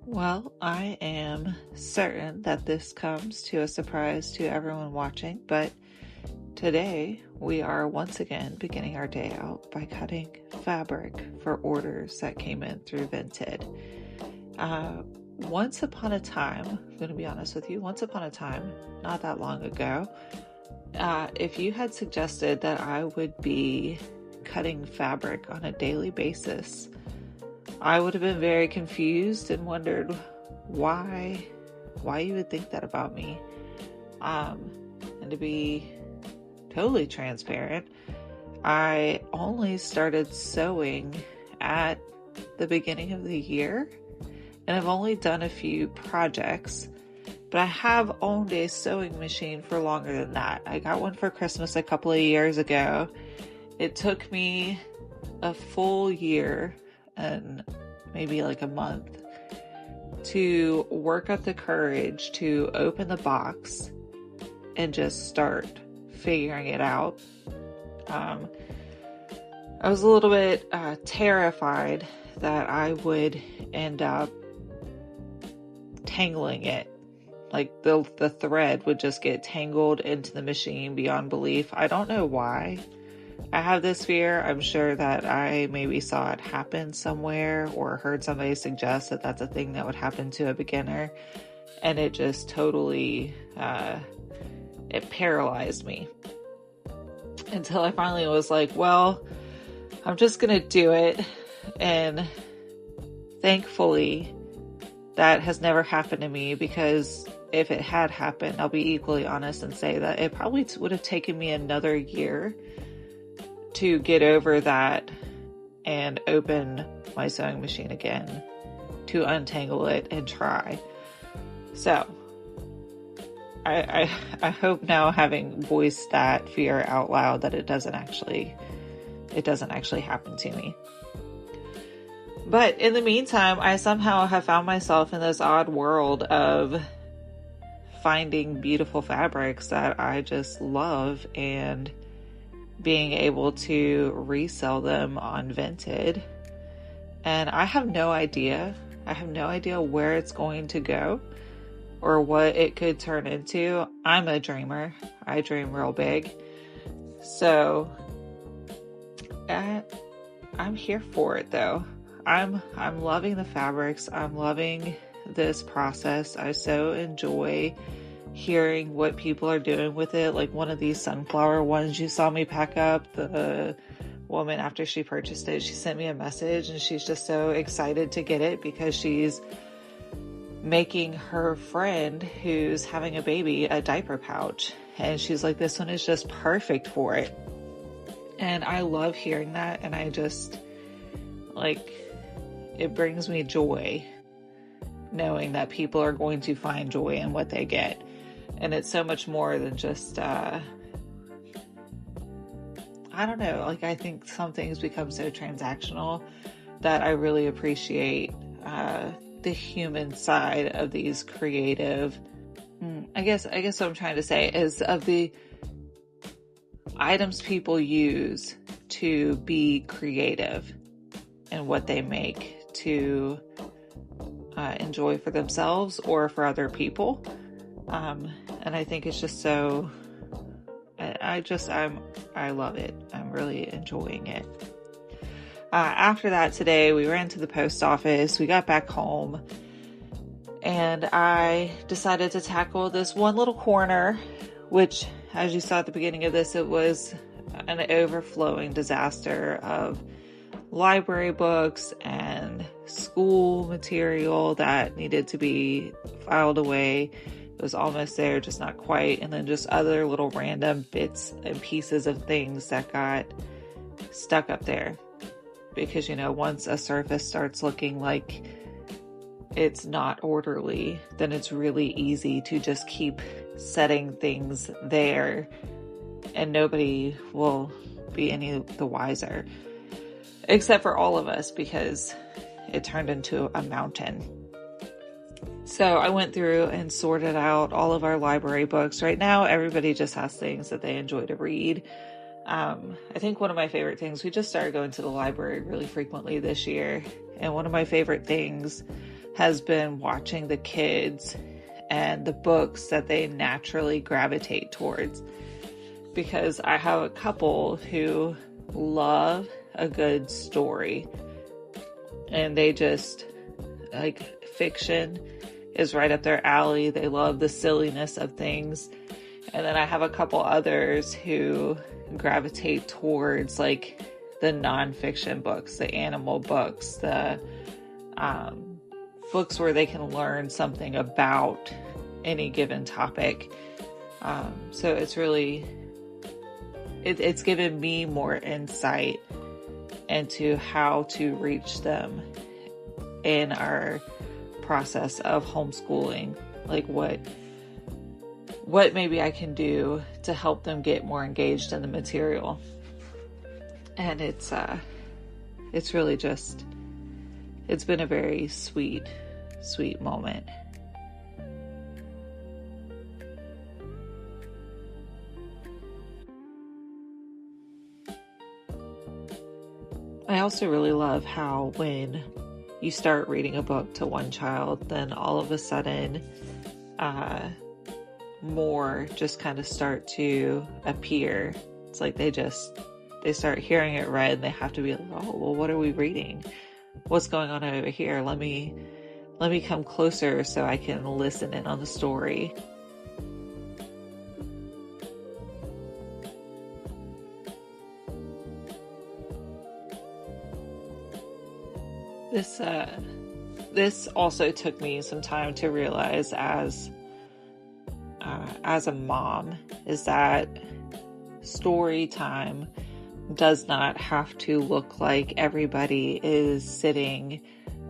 Well, I am certain that this comes to a surprise to everyone watching, but today we are once again beginning our day out by cutting fabric for orders that came in through Vinted. Once upon a time, I'm going to be honest with you, once upon a time, not that long ago, if you had suggested that I would be cutting fabric on a daily basis, I would have been very confused and wondered why you would think that about me. And to be totally transparent, I only started sewing at the beginning of the year, and I've only done a few projects, but I have owned a sewing machine for longer than that. I got one for Christmas a couple of years ago. It took me a full year and maybe like a month to work up the courage to open the box and just start figuring it out. I was a little bit terrified that I would end up tangling it. Like the thread would just get tangled into the machine beyond belief. I don't know why I have this fear. I'm sure that I maybe saw it happen somewhere or heard somebody suggest that that's a thing that would happen to a beginner. And it just totally, it paralyzed me until I finally was like, well, I'm just going to do it. And thankfully that has never happened to me, because if it had happened, I'll be equally honest and say that it probably would have taken me another year to get over that and open my sewing machine again to untangle it and try. So I hope now, having voiced that fear out loud, that it doesn't actually happen to me. But in the meantime, I somehow have found myself in this odd world of finding beautiful fabrics that I just love and being able to resell them on Vinted. And I have no idea. Where it's going to go or what it could turn into. I'm a dreamer. I dream real big. So I'm here for it though. I'm loving the fabrics. I'm loving this process. I so enjoy hearing what people are doing with it. Like one of these sunflower ones you saw me pack up, the woman, after she purchased it, she sent me a message and she's just so excited to get it because she's making her friend who's having a baby a diaper pouch. And she's like, this one is just perfect for it. And I love hearing that. And I just it brings me joy knowing that people are going to find joy in what they get. And it's so much more than just, I don't know, I think some things become so transactional that I really appreciate the human side of these creative, I guess what I'm trying to say is of the items people use to be creative in what they make to enjoy for themselves or for other people. And I think it's just so, I love it. I'm really enjoying it. After that today, we ran to the post office, we got back home, and I decided to tackle this one little corner, which, as you saw at the beginning of this, it was an overflowing disaster of library books and school material that needed to be filed away. It was almost there, just not quite. And then just other little random bits and pieces of things that got stuck up there. Because, once a surface starts looking like it's not orderly, then it's really easy to just keep setting things there and nobody will be any the wiser. Except for all of us, because it turned into a mountain. So I went through and sorted out all of our library books. Right now, everybody just has things that they enjoy to read. I think one of my favorite things, we just started going to the library really frequently this year. And one of my favorite things has been watching the kids and the books that they naturally gravitate towards. Because I have a couple who love a good story, and they just, like, fiction is right up their alley. They love the silliness of things. And then I have a couple others who gravitate towards, like, the nonfiction books, the animal books, the books where they can learn something about any given topic. So it's really, it's given me more insight into how to reach them in our process of homeschooling. Like what maybe I can do to help them get more engaged in the material. And it's really just, it's been a very sweet moment. I also really love how when you start reading a book to one child, then all of a sudden, more just kind of start to appear. It's like they start hearing it read and they have to be like, oh, well, what are we reading? What's going on over here? Let me come closer so I can listen in on the story. This also took me some time to realize as a mom, is that story time does not have to look like everybody is sitting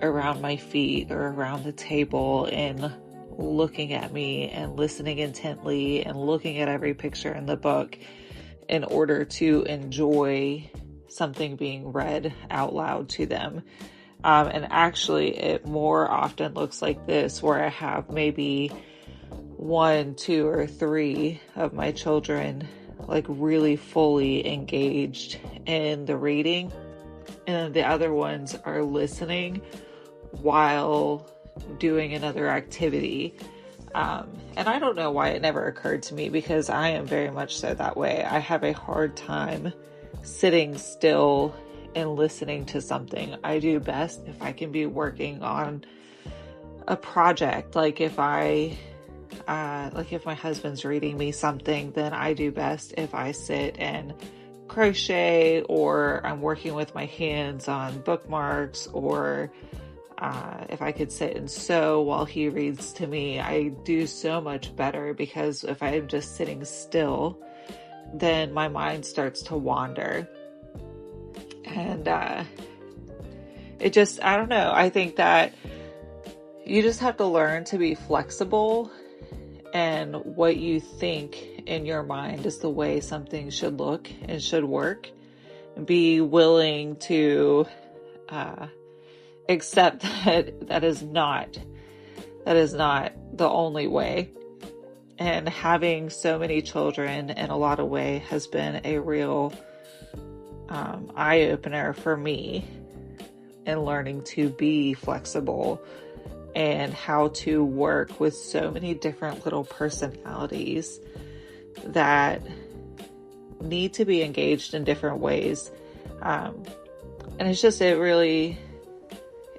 around my feet or around the table and looking at me and listening intently and looking at every picture in the book in order to enjoy something being read out loud to them. And actually it more often looks like this, where I have maybe 1, 2, or 3 of my children like really fully engaged in the reading, and the other ones are listening while doing another activity. And I don't know why it never occurred to me, because I am very much so that way. I have a hard time sitting still and listening to something. I do best if I can be working on a project. Like if my husband's reading me something, then I do best if I sit and crochet, or I'm working with my hands on bookmarks, or if I could sit and sew while he reads to me. I do so much better, because if I'm just sitting still, then my mind starts to wander. And I don't know. I think that you just have to learn to be flexible, and what you think in your mind is the way something should look and should work. Be willing to accept that is not the only way. And having so many children in a lot of ways has been a real eye-opener for me in learning to be flexible and how to work with so many different little personalities that need to be engaged in different ways. And it's just, it really,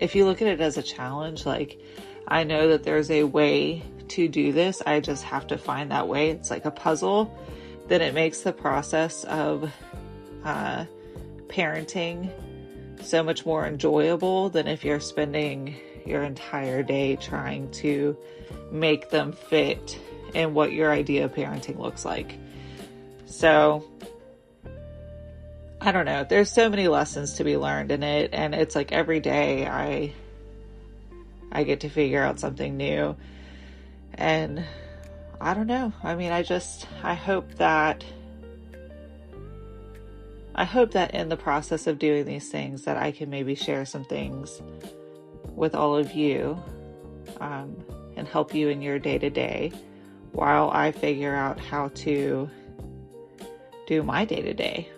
if you look at it as a challenge, like, I know that there's a way to do this. I just have to find that way. It's like a puzzle. Then it makes the process of parenting so much more enjoyable than if you're spending your entire day trying to make them fit in what your idea of parenting looks like. So I don't know. There's so many lessons to be learned in it, and it's like every day I get to figure out something new. And I don't know. I mean, I hope that in the process of doing these things that I can maybe share some things with all of you, and help you in your day-to-day while I figure out how to do my day-to-day.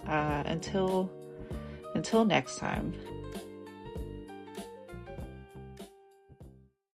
Until next time,